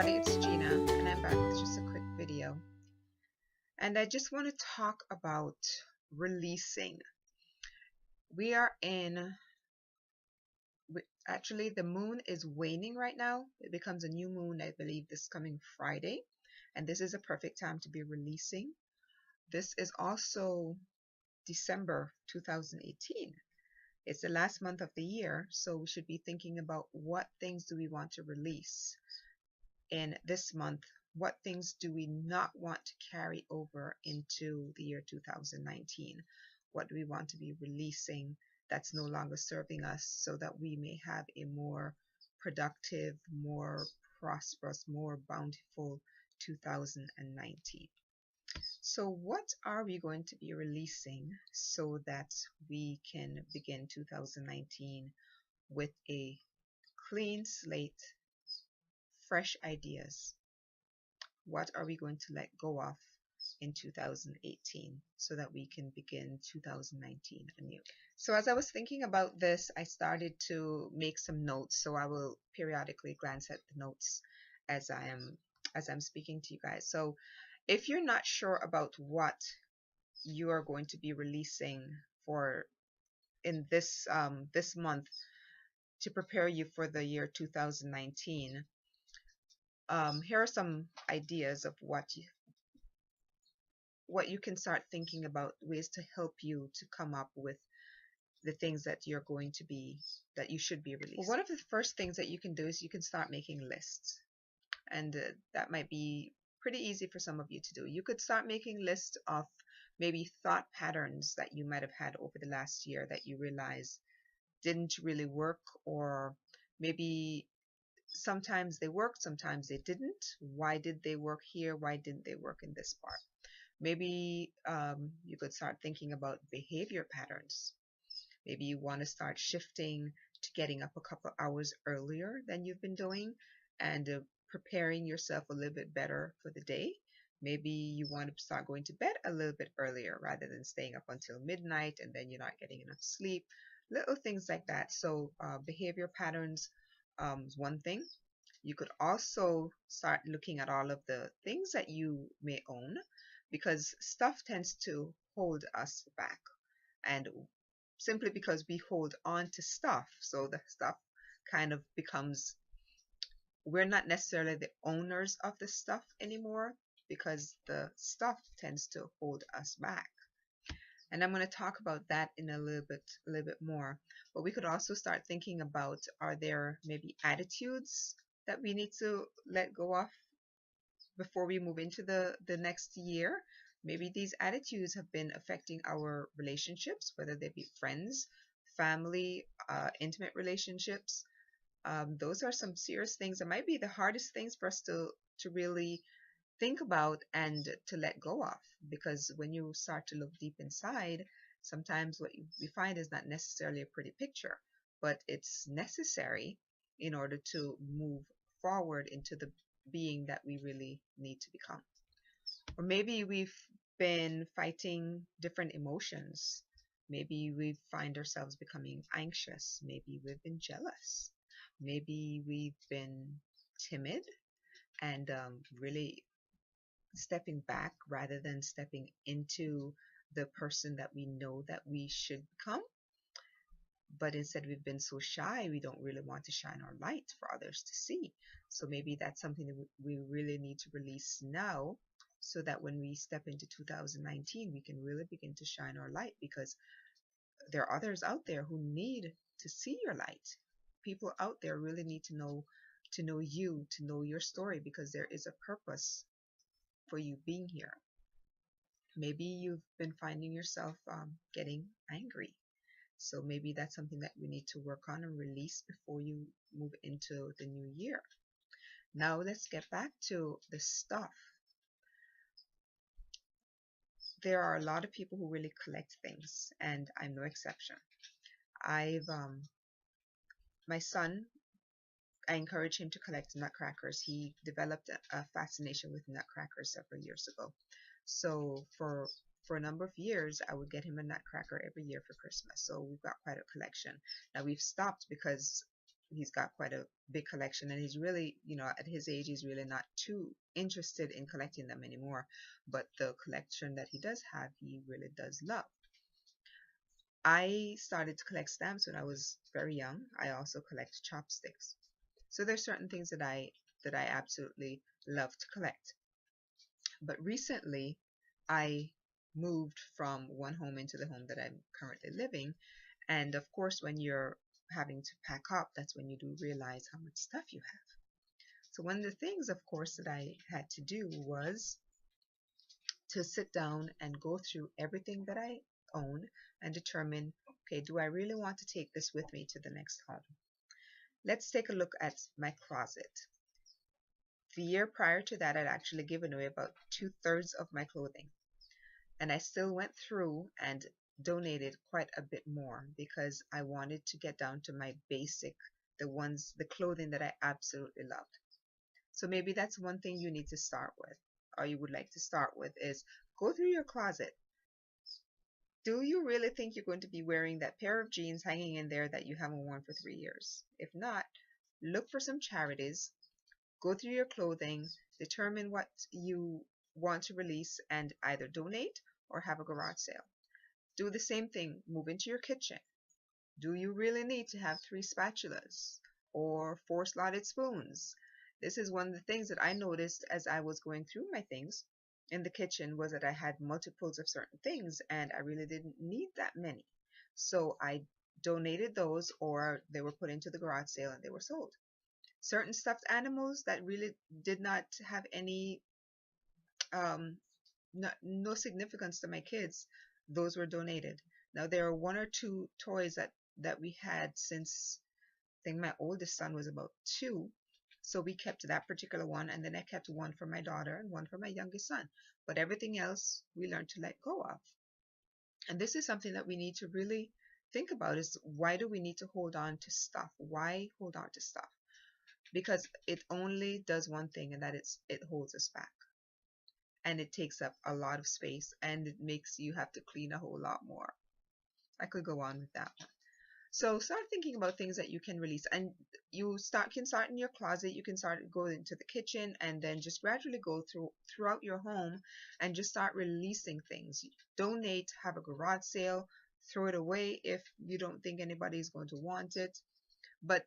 everybody, it's Gina, and I'm back with just a quick video. And I just want to talk about releasing. We are in, actually, the moon is waning right now. It becomes a new moon, I believe, this coming Friday. And this is a perfect time to be releasing. This is also December 2018. It's the last month of the year, so we should be thinking about what things do we want to release in this month. What things do we not want to carry over into the year 2019? What do we want to be releasing that's no longer serving us, so that we may have a more productive, more prosperous, more bountiful 2019? So what are we going to be releasing so that we can begin 2019 with a clean slate, fresh ideas? What are we going to let go of in 2018 so that we can begin 2019 anew? So as I was thinking about this, I started to make some notes. So I will periodically glance at the notes as I'm speaking to you guys. So if you're not sure about what you are going to be releasing for in this month to prepare you for the year 2019, here are some ideas of what you can start thinking about, ways to help you to come up with the things that you're going to be, that you should be releasing. Well, one of the first things that you can do is you can start making lists, and that might be pretty easy for some of you to do. You could start making lists of maybe thought patterns that you might have had over the last year that you realize didn't really work, or maybe sometimes they worked, sometimes they didn't. Why did they work here? Why didn't they work in this part? Maybe you could start thinking about behavior patterns. Maybe you want to start shifting to getting up a couple hours earlier than you've been doing, and preparing yourself a little bit better for the day. Maybe you want to start going to bed a little bit earlier rather than staying up until midnight and then you're not getting enough sleep. Little things like that. So behavior patterns is one thing. You could also start looking at all of the things that you may own, because stuff tends to hold us back, and simply because we hold on to stuff, so the stuff kind of becomes, we're not necessarily the owners of the stuff anymore, because the stuff tends to hold us back. And I'm going to talk about that in a little bit more. But we could also start thinking about, are there maybe attitudes that we need to let go of before we move into the next year? Maybe these attitudes have been affecting our relationships, whether they be friends, family, intimate relationships. Those are some serious things that might be the hardest things for us to really think about and to let go of, because when you start to look deep inside, sometimes what we find is not necessarily a pretty picture, but it's necessary in order to move forward into the being that we really need to become. Or maybe we've been fighting different emotions. Maybe we find ourselves becoming anxious. Maybe we've been jealous. Maybe we've been timid and really stepping back rather than stepping into the person that we know that we should become. But instead, we've been so shy, we don't really want to shine our light for others to see. So maybe that's something that we really need to release now, so that when we step into 2019, we can really begin to shine our light, because there are others out there who need to see your light. People out there really need to know you, to know your story, because there is a purpose for you being here. Maybe you've been finding yourself getting angry. So maybe that's something that we need to work on and release before you move into the new year. Now let's get back to the stuff. There are a lot of people who really collect things, and I'm no exception. My son, I encourage him to collect nutcrackers. He developed a fascination with nutcrackers several years ago. So for a number of years, I would get him a nutcracker every year for Christmas. So we've got quite a collection. Now we've stopped because he's got quite a big collection, and he's really, at his age, he's really not too interested in collecting them anymore. But the collection that he does have, he really does love. I started to collect stamps when I was very young. I also collect chopsticks. So there's certain things that I absolutely love to collect. But recently, I moved from one home into the home that I'm currently living. And of course, when you're having to pack up, that's when you do realize how much stuff you have. So one of the things, of course, that I had to do was to sit down and go through everything that I own and determine, okay, do I really want to take this with me to the next home? Let's take a look at my closet. The year prior to that, I'd actually given away about 2/3 of my clothing. And I still went through and donated quite a bit more because I wanted to get down to my basic, the clothing that I absolutely loved. So maybe that's one thing you need to start with, or you would like to start with, is go through your closet. Do you really think you're going to be wearing that pair of jeans hanging in there that you haven't worn for 3 years? If not, look for some charities, go through your clothing, determine what you want to release, and either donate or have a garage sale. Do the same thing, move into your kitchen. Do you really need to have 3 spatulas or 4 slotted spoons? This is one of the things that I noticed as I was going through my things in the kitchen, was that I had multiples of certain things and I really didn't need that many. So I donated those, or they were put into the garage sale and they were sold. Certain stuffed animals that really did not have any um, no significance to my kids, those were donated. Now there are one or two toys that we had since I think my oldest son was about 2. So we kept that particular one, and then I kept one for my daughter and one for my youngest son. But everything else we learned to let go of. And this is something that we need to really think about, is why do we need to hold on to stuff? Why hold on to stuff? Because it only does one thing, and that it holds us back. And it takes up a lot of space, and it makes you have to clean a whole lot more. I could go on with that one. So start thinking about things that you can release, and you can start in your closet. You can start go into the kitchen, and then just gradually go throughout your home, and just start releasing things. Donate, have a garage sale, throw it away if you don't think anybody's going to want it, but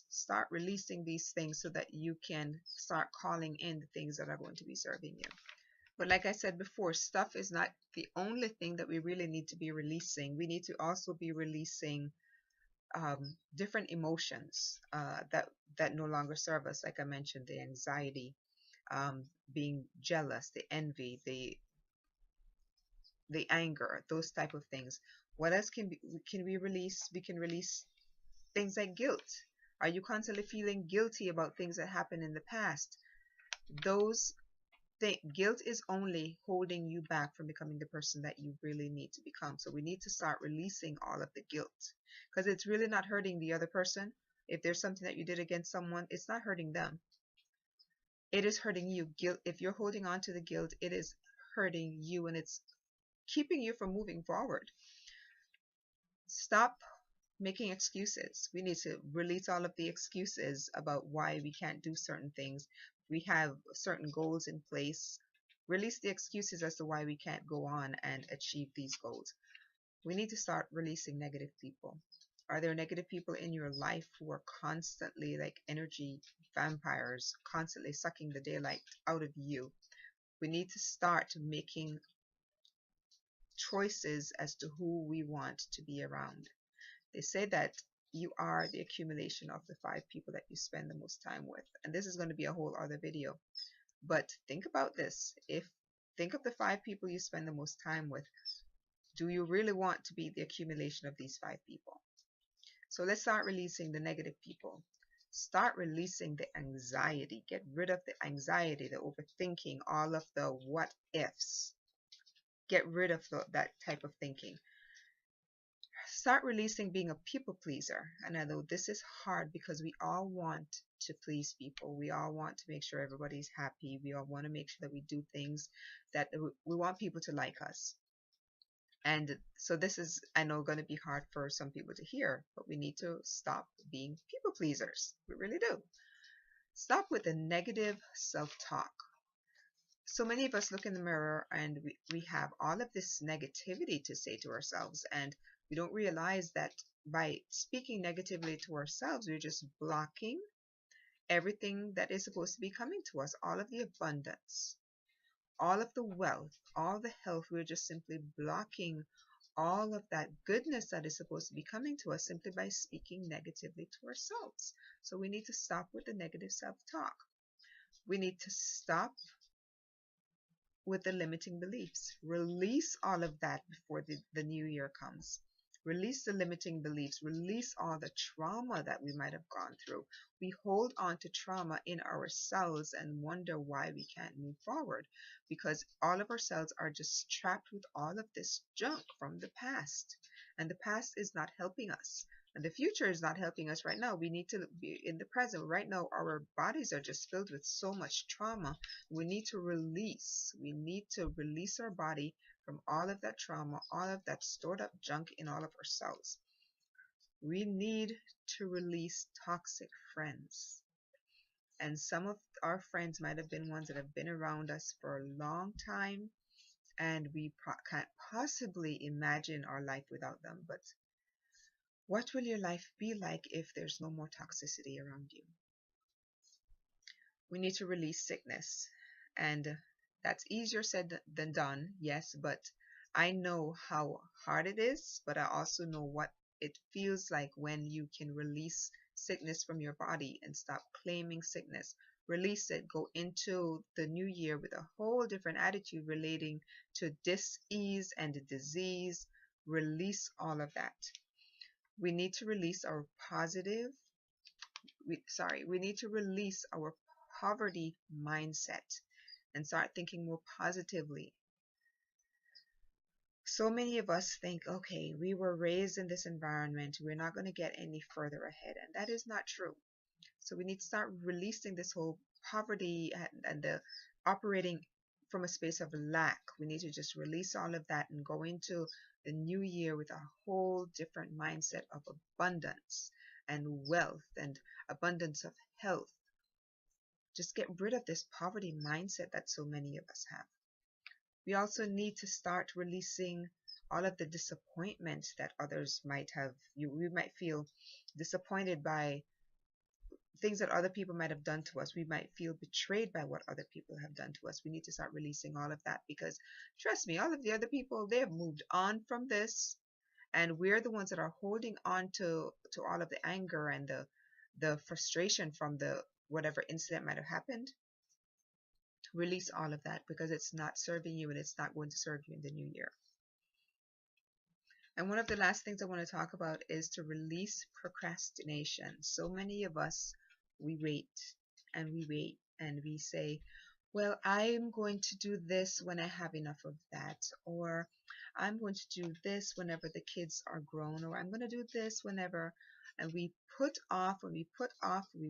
start releasing these things so that you can start calling in the things that are going to be serving you. But like I said before, stuff is not the only thing that we really need to be releasing. We need to also be releasing different emotions that no longer serve us. Like I mentioned, the anxiety, being jealous, the envy, the anger, those type of things. What else can we release? We can release things like guilt. Are you constantly feeling guilty about things that happened in the past? Those guilt is only holding you back from becoming the person that you really need to become. So we need to start releasing all of the guilt, because it's really not hurting the other person. If there's something that you did against someone, it's not hurting them. It is hurting you. Guilt, if you're holding on to the guilt, it is hurting you, and it's keeping you from moving forward. Stop making excuses. We need to release all of the excuses about why we can't do certain things. We have certain goals in place. Release the excuses as to why we can't go on and achieve these goals. We need to start releasing negative people. Are there negative people in your life who are constantly like energy vampires, constantly sucking the daylight out of you? We need to start making choices as to who we want to be around. They say that you are the accumulation of the 5 people that you spend the most time with. And this is going to be a whole other video. But think about this. Think of the 5 people you spend the most time with. Do you really want to be the accumulation of these 5 people? So let's start releasing the negative people. Start releasing the anxiety. Get rid of the anxiety, the overthinking, all of the what ifs. Get rid of that type of thinking. Start releasing being a people pleaser. And I know this is hard because we all want to please people. We all want to make sure everybody's happy. We all want to make sure that we do things that we want people to like us. And so this is, I know, going to be hard for some people to hear, but we need to stop being people pleasers. We really do. Stop with the negative self-talk. So many of us look in the mirror and we have all of this negativity to say to ourselves, and we don't realize that by speaking negatively to ourselves, we're just blocking everything that is supposed to be coming to us, all of the abundance, all of the wealth, all the health. We're just simply blocking all of that goodness that is supposed to be coming to us simply by speaking negatively to ourselves. So we need to stop with the negative self-talk. We need to stop with the limiting beliefs. Release all of that before the new year comes. Release the limiting beliefs. Release all the trauma that we might have gone through. We hold on to trauma in ourselves and wonder why we can't move forward, because all of our cells are just trapped with all of this junk from the past. And the past is not helping us. And the future is not helping us right now. We need to be in the present. Right now, our bodies are just filled with so much trauma. We need to release. We need to release our body from all of that trauma, all of that stored up junk in all of our cells. We need to release toxic friends. And some of our friends might have been ones that have been around us for a long time, and we can't possibly imagine our life without them. But what will your life be like if there's no more toxicity around you? We need to release sickness. And that's easier said than done, yes, but I know how hard it is, but I also know what it feels like when you can release sickness from your body and stop claiming sickness. Release it, go into the new year with a whole different attitude relating to dis-ease and disease. Release all of that. We need to release our we need to release our poverty mindset and start thinking more positively. So many of us think, okay, we were raised in this environment, we're not going to get any further ahead, and that is not true. So we need to start releasing this whole poverty and the operating from a space of lack. We need to just release all of that and go into the new year with a whole different mindset of abundance and wealth and abundance of health. Just get rid of this poverty mindset that so many of us have. We also need to start releasing all of the disappointment that others might have. We might feel disappointed by things that other people might have done to us. We might feel betrayed by what other people have done to us. We need to start releasing all of that, because trust me, all of the other people, they have moved on from this, and we're the ones that are holding on to all of the anger and the frustration from the whatever incident might have happened. Release all of that, because it's not serving you and it's not going to serve you in the new year. And one of the last things I want to talk about is to release procrastination. So many of us, we wait and we wait and we say, well, I'm going to do this when I have enough of that, or I'm going to do this whenever the kids are grown, or I'm going to do this whenever. And we put off, we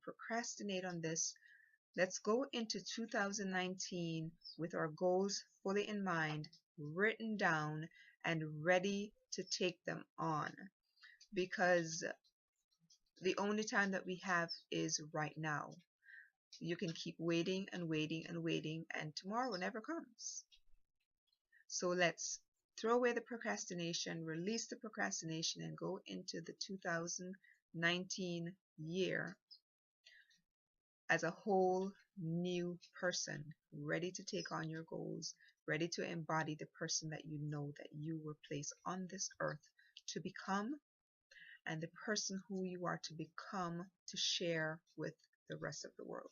procrastinate on this. Let's go into 2019 with our goals fully in mind, written down, and ready to take them on. Because the only time that we have is right now. You can keep waiting and waiting and waiting, and tomorrow never comes. So let's throw away the procrastination, release the procrastination, and go into the 2019 year as a whole new person, ready to take on your goals, ready to embody the person that you know that you were placed on this earth to become, and the person who you are to become to share with the rest of the world.